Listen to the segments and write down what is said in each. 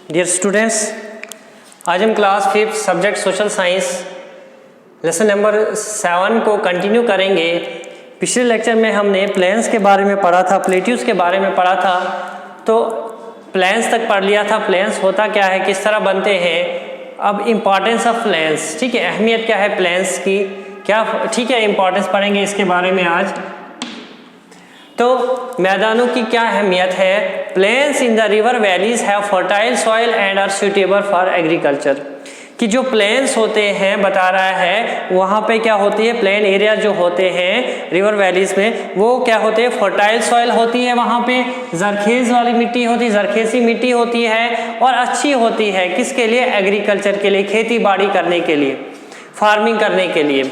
Dear students, आज हम class 5 subject social science lesson number 7 को कंटिन्यू करेंगे। पिछले लेक्चर में हमने प्लेन्स के बारे में पढ़ा था, प्लेट्यूज के बारे में पढ़ा था, तो प्लेन्स तक पढ़ लिया था। प्लेन्स होता क्या है, किस तरह बनते हैं। अब इम्पॉर्टेंस ऑफ प्लेन्स, ठीक है, अहमियत क्या है प्लेन्स की, क्या, ठीक है, इम्पॉर्टेंस पढ़ेंगे इसके बारे में आज। तो मैदानों की क्या अहमियत है। Plains in the river valleys have fertile soil and are suitable for agriculture. कि जो प्लेन्स होते हैं, बता रहा है वहाँ पे क्या होती है, प्लेन एरिया जो होते हैं रिवर वैलीज में, वो क्या होते हैं, फर्टाइल सॉइल होती है, वहाँ पे जरखेज वाली मिट्टी होती है, जरखेजी मिट्टी होती है और अच्छी होती है। किसके लिए, एग्रीकल्चर के लिए, खेती बाड़ी करने के लिए, फार्मिंग करने के लिए।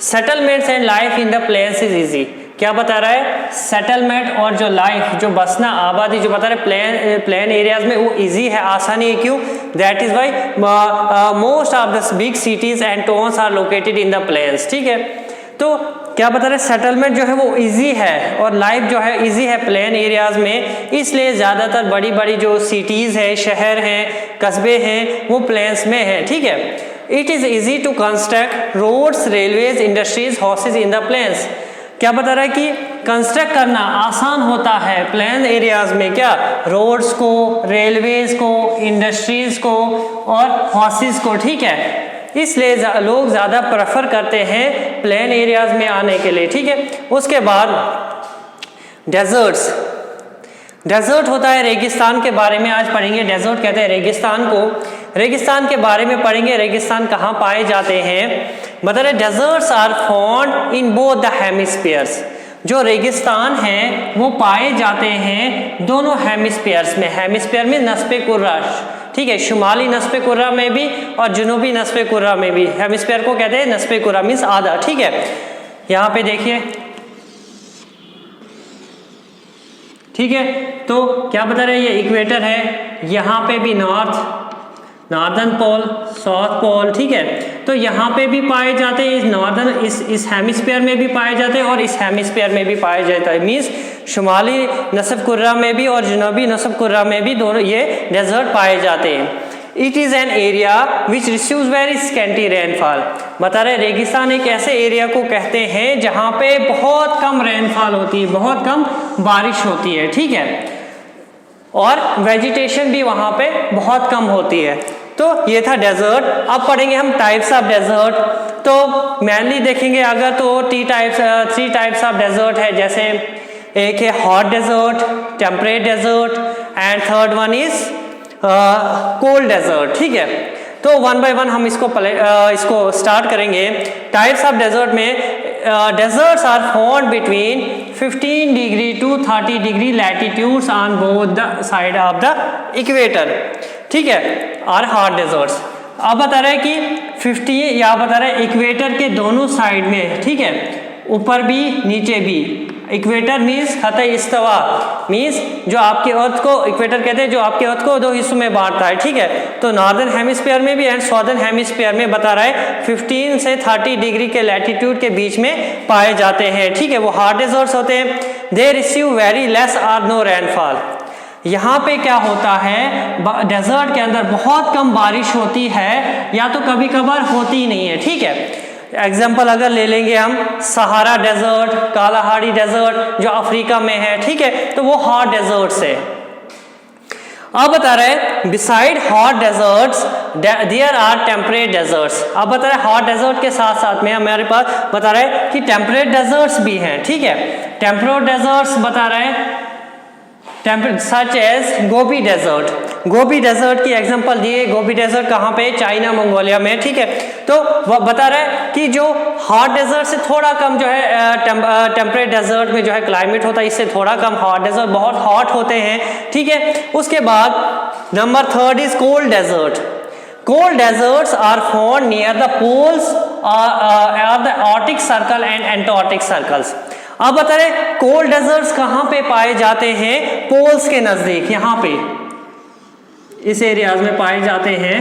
Settlements and life in the plains is easy. क्या बता रहा है, सेटलमेंट और जो लाइफ, जो बसना, आबादी, जो बता रहे प्लेन एरियाज में वो इजी है, आसानी है। क्यों, that is why most of the big cities and towns are located in the plains. ठीक है, तो क्या बता रहे, सेटलमेंट जो है वो इजी है और लाइफ जो है इजी है प्लेन एरियाज में, इसलिए ज़्यादातर बड़ी बड़ी जो सिटीज़ है, शहर हैं, कस्बे हैं, वो प्लेन्स में है। ठीक है, it is easy to construct roads, railways, industries, houses in the plains. क्या बता रहा है कि कंस्ट्रक्ट करना आसान होता है प्लेन एरियाज में, क्या, रोड्स को, रेलवेज को, इंडस्ट्रीज को और हाउसेज को। ठीक है, इसलिए लोग ज़्यादा प्रेफर करते हैं प्लेन एरियाज में आने के लिए। ठीक है, उसके बाद डेजर्ट्स। डेजर्ट होता है रेगिस्तान के बारे में आज पढ़ेंगे। डेजर्ट कहते हैं रेगिस्तान को। रेगिस्तान के बारे में पढ़ेंगे, रेगिस्तान कहाँ पाए जाते हैं। बता रहे deserts are found in both the hemispheres. जो रेगिस्तान हैं वो पाए जाते हैं दोनों हेमिस्फीयर्स में। हेमिस्फीयर में नस्बे कुर्रा, ठीक है, शुमाली नस्बे कुर्रा में भी और जुनूबी नस्बे कुर्रा में भी। हेमिस्फीयर को कहते हैं नस्बे कुर्रा, मीन्स आधा। ठीक है, यहाँ पे देखिए, ठीक है, तो क्या बता रहे हैं, ये इक्वेटर है, यहाँ पे भी नॉर्दर्न पोल, साउथ पोल। ठीक है, तो यहाँ पे भी पाए जाते हैं, इस नॉर्दर्न इस हेमिस्फीयर में भी पाए जाते हैं और इस हेमिस्फीयर में भी पाए जाता है। मीन्स शुमाली नस्ब कुर्रा में भी और जुनूबी नस्ब कुर्रा में भी दोनों ये डेजर्ट पाए जाते हैं। It is an area which receives very scanty rainfall. बता रहे रेगिस्तान एक ऐसे एरिया को कहते हैं जहाँ पे बहुत कम रेनफॉल होती है, बहुत कम बारिश होती है। ठीक है, और वेजिटेशन भी वहाँ पे बहुत कम होती है। तो ये था डेजर्ट। अब पढ़ेंगे हम टाइप्स ऑफ डेजर्ट। तो मेनली देखेंगे अगर तो थ्री टाइप्स ऑफ डेजर्ट है। जैसे एक है hot desert, temperate desert and third one is cold desert. ठीक है, तो वन बाय वन हम इसको स्टार्ट करेंगे। टाइप्स ऑफ डेजर्ट में deserts are found between 15 degree to 30 degree latitudes on both the side of the equator। ठीक है, और hot deserts। अब बता रहे हैं कि 50, या बता रहे हैं इक्वेटर के दोनों साइड में, ठीक है, ऊपर भी नीचे भी। इक्वेटर मीन्स खत इस्तवा, मीन्स जो आपके अर्थ को, इक्वेटर कहते हैं जो आपके अर्थ को दो हिस्सों में बांटता है। ठीक है, तो नॉर्दर्न हेमिस्फीयर में भी एंड साउदर्न हेमिस्फीयर में बता रहा है 15 से 30 डिग्री के लैटिट्यूड के बीच में पाए जाते हैं। ठीक है, वो हॉट डेजर्ट्स होते हैं। दे रिसीव वेरी लेस और नो रेनफॉल। यहाँ पे क्या होता है, डेजर्ट के अंदर बहुत कम बारिश होती है या तो कभी कभार होती ही नहीं है। ठीक है, एग्जाम्पल अगर ले लेंगे हम, सहारा डेजर्ट, कालाहारी डेजर्ट जो अफ्रीका में है, ठीक है, तो वो हॉट डेजर्ट्स है। अब बता रहे हैं beside hot deserts there are temperate deserts. अब बता रहे हॉट डेजर्ट के साथ साथ में हमारे पास बता रहे हैं कि टेम्परेट डेजर्ट्स भी हैं। ठीक है, टेम्परेट डेजर्ट्स बता रहे हैं such as Gobi desert. Gobi desert की एग्जांपल दिए। गोबी डेजर्ट कहाँ पे, चाइना, मंगोलिया में। ठीक है, तो वह बता रहा है कि जो हॉट डेजर्ट से थोड़ा कम जो है टेम्परेट डेजर्ट में जो है क्लाइमेट होता है, इससे थोड़ा कम हॉट डेजर्ट, बहुत हॉट होते हैं। ठीक है, उसके बाद नंबर third is cold desert. Cold deserts are found near the poles और the Arctic circle and Antarctic circles. अब बता रहे कोल्ड डेजर्ट्स कहाँ पे पाए जाते हैं, पोल्स के नजदीक, यहाँ पे इस एरियाज में पाए जाते हैं।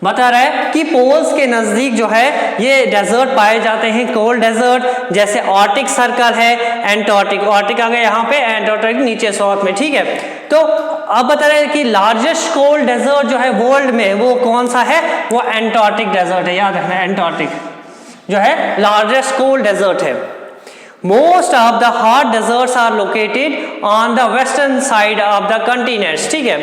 बता रहा है कि पोल्स के नजदीक जो है ये डेजर्ट पाए जाते हैं, कोल्ड डेजर्ट, जैसे आर्टिक सर्कल है, एंटार्क्टिक, आर्टिक आ गया यहाँ पे, एंटार्क्टिक नीचे साउथ में, ठीक है। तो अब बता रहे हैं कि लार्जेस्ट कोल्ड डेजर्ट जो है वर्ल्ड में वो कौन सा है, वो एंटार्क्टिक डेजर्ट है, याद रखना एंटार्क्टिक जो है लार्जेस्ट कोल्ड डेजर्ट है। Most of the hot deserts are located on the western side of the continents, ठीक है।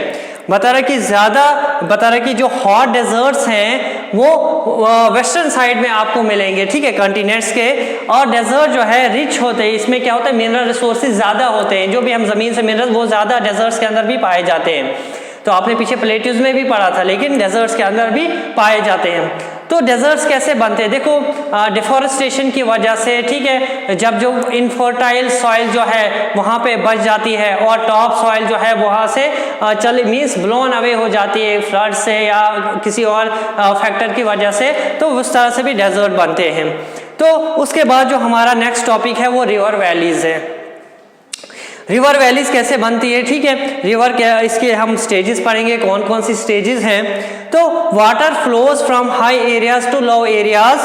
बता रहा कि ज्यादा बता रहा कि जो हॉट डेजर्ट्स हैं वो वेस्टर्न साइड में आपको मिलेंगे, ठीक है, कंटिनेंट्स के। और डेजर्ट जो है रिच होते हैं, इसमें क्या होता है मिनरल रिसोर्सेज ज्यादा होते हैं, जो भी हम जमीन से मिनरल वो ज्यादा डेजर्ट्स के अंदर भी पाए जाते हैं। तो आपने पीछे प्लेट्यूज में भी पढ़ा था, लेकिन डेजर्ट्स के अंदर भी पाए जाते हैं। तो डेजर्ट्स कैसे बनते हैं, देखो डिफॉरेस्टेशन की वजह से, ठीक है, जब जो इनफर्टाइल सॉइल जो है वहाँ पे बच जाती है और टॉप सॉइल जो है वहाँ से चल मीन्स ब्लोन अवे हो जाती है फ्लड से या किसी और फैक्टर की वजह से, तो उस तरह से भी डेजर्ट बनते हैं। तो उसके बाद जो हमारा नेक्स्ट टॉपिक है वो रिवर वैलीज है। रिवर वैलीज कैसे बनती है, ठीक है, रिवर क्या, इसके हम स्टेजेस पढ़ेंगे, कौन कौन सी स्टेजेस हैं। तो water flows from high areas to low areas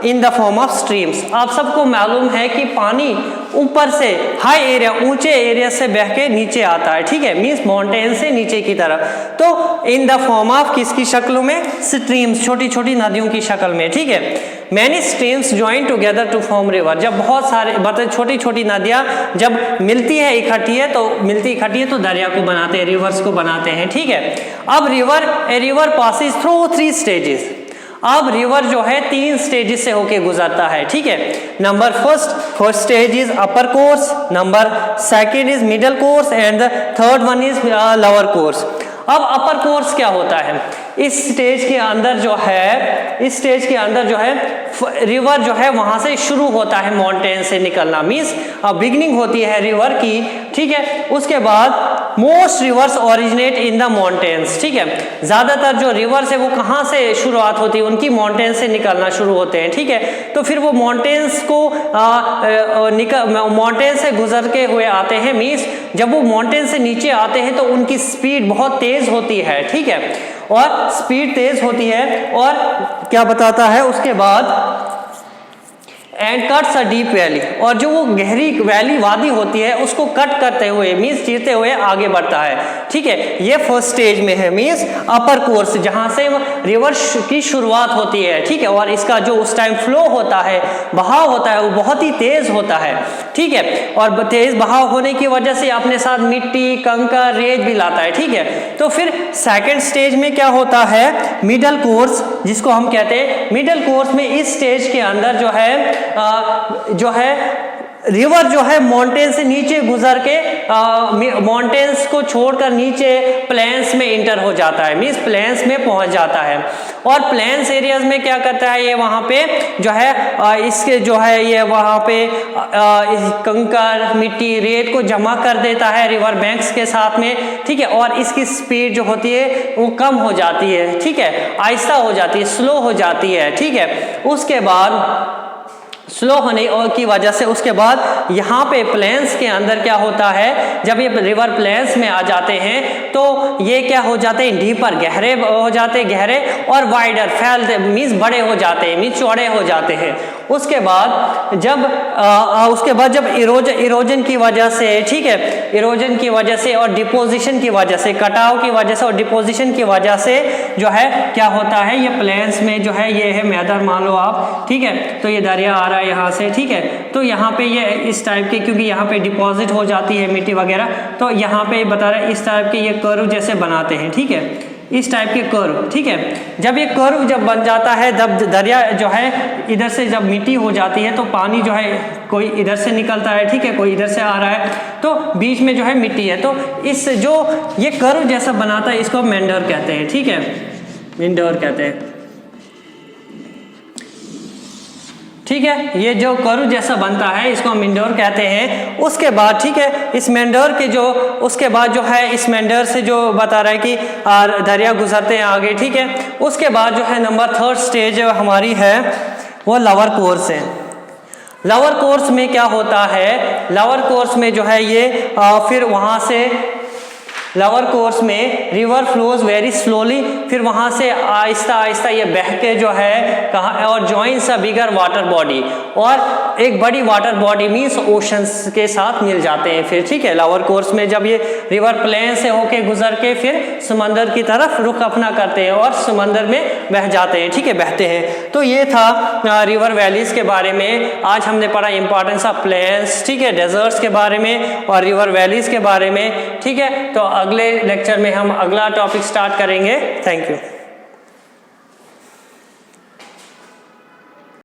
in the form of streams. आप सबको मालूम है कि पानी ऊपर से हाई एरिया ऊंचे एरिया से बह के नीचे आता है, ठीक है, मींस माउंटेन से नीचे की तरफ। तो इन द फॉर्म ऑफ किसकी शक्लों में, स्ट्रीम्स, छोटी छोटी नदियों की शक्ल में, ठीक है। Many streams join together to form river, जब बहुत सारे मतलब छोटी छोटी नदियां जब मिलती है इकट्ठी है तो दरिया को बनाते हैं, रिवर्स को बनाते हैं, ठीक है। अब रिवर पासिस थ्रू 3 स्टेजेस। अब रिवर जो है 3 स्टेजेस से होके गुजरता है, ठीक है। Number first stage is upper course, number second is middle course and the third one is lower course. अब अपर कोर्स क्या होता है, इस स्टेज के अंदर जो है रिवर जो है वहां से शुरू होता है माउंटेन से निकलना, मींस बिगनिंग होती है रिवर की, ठीक है। उसके बाद most reverse originate in the mountains, ठीक है। ज्यादातर जो रिवर्स है वो कहाँ से शुरुआत होती है, उनकी माउंटेन से निकलना शुरू होते हैं, ठीक है। तो फिर वो माउंटेन्स को माउंटेन से गुजर के हुए आते हैं, मींस जब वो माउंटेन से नीचे आते हैं तो उनकी स्पीड बहुत तेज होती है, ठीक है, और स्पीड तेज होती है। और क्या बताता है उसके बाद and cuts a deep valley, और जो वो गहरी वैली वादी होती है उसको कट करते हुए मींस चीरते हुए आगे बढ़ता है, ठीक है। ये फर्स्ट स्टेज में है, मींस अपर कोर्स, जहां से रिवर की शुरुआत होती है, ठीक है। और इसका जो उस टाइम फ्लो होता है, बहाव होता है, वो बहुत ही तेज होता है, ठीक है। और तेज बहाव होने की वजह से अपने साथ मिट्टी, कंकर, रेत भी लाता है, ठीक है। तो फिर सेकेंड स्टेज में क्या होता है, मिडल कोर्स, जिसको हम कहते हैं मिडल कोर्स में इस स्टेज के अंदर जो है रिवर जो है माउंटेन से नीचे गुजर के माउंटेन्स को छोड़कर नीचे प्लेन्स में इंटर हो जाता है, मींस प्लेन्स में पहुंच जाता है। और प्लेन्स एरियाज में क्या करता है, ये वहां पे जो है इसके जो है ये वहां पे कंकर, मिट्टी, रेत को जमा कर देता है रिवर बैंक्स के साथ में, ठीक है। और इसकी स्पीड जो होती है वो कम हो जाती है, ठीक है, आहिस्ता हो जाती है, स्लो हो जाती है, ठीक है। उसके बाद स्लो होने की वजह से उसके बाद यहाँ पे प्लेन्स के अंदर क्या होता है, जब ये रिवर प्लेन्स में आ जाते हैं तो ये क्या हो जाते हैं, डीपर, गहरे हो जाते हैं, गहरे और वाइडर, फैलते मीन्स बड़े हो जाते हैं, मीन्स चौड़े हो जाते हैं। उसके बाद जब इरोजन की वजह से, ठीक है, इरोजन की वजह से और डिपोजिशन की वजह से, कटाव की वजह से और डिपोजिशन की वजह से जो है क्या होता है, ये प्लेन्स में जो है ये है मैदान मान लो आप, ठीक है। तो ये दरिया आ रहा है यहाँ से, ठीक है। तो यहाँ पे ये इस टाइप के, क्योंकि यहाँ पे डिपॉजिट हो जाती है मिट्टी वगैरह, तो यहाँ पे बता रहे इस टाइप के ये कर्व जैसे बनाते हैं, ठीक है, इस टाइप के कर्व, ठीक है। जब ये कर्व जब बन जाता है, जब दरिया जो है इधर से जब मिट्टी हो जाती है तो पानी जो है कोई इधर से निकलता है, ठीक है, कोई इधर से आ रहा है, तो बीच में जो है मिट्टी है, तो इस जो ये कर्व जैसा बनाता है इसको मेंडर कहते हैं, ठीक है, मेंडर कहते हैं, ठीक है। ये जो कर्व जैसा बनता है इसको हम मेंडर कहते हैं। उसके बाद, ठीक है, इस मेंडर के जो उसके बाद जो है इस मेंडर से जो बता रहा है कि दरिया गुजरते हैं आगे, ठीक है। उसके बाद जो है नंबर 3 स्टेज हमारी है वो लोअर कोर्स है। लोअर कोर्स में क्या होता है, लोअर कोर्स में जो है ये फिर वहां से लोअर कोर्स में रिवर फ्लोज वेरी स्लोली, फिर वहां से आहिस्ता आहिस्ता ये बह के जो है कहाँ और जॉइंस अ बिगर वाटर बॉडी, और एक बड़ी वाटर बॉडी मीन्स ओशंस के साथ मिल जाते हैं फिर, ठीक है। लोअर कोर्स में जब ये रिवर प्लेन से होके गुजर के फिर समंदर की तरफ रुख अपना करते हैं और समंदर में बह जाते हैं, ठीक है, बहते हैं। तो ये था रिवर वैलीज के बारे में। आज हमने पढ़ा इंपॉर्टेंस ऑफ प्लेन्स, ठीक है, डेजर्ट्स के बारे में और रिवर वैलीज के बारे में, ठीक है। तो अगले लेक्चर में हम अगला टॉपिक स्टार्ट करेंगे। Thank you.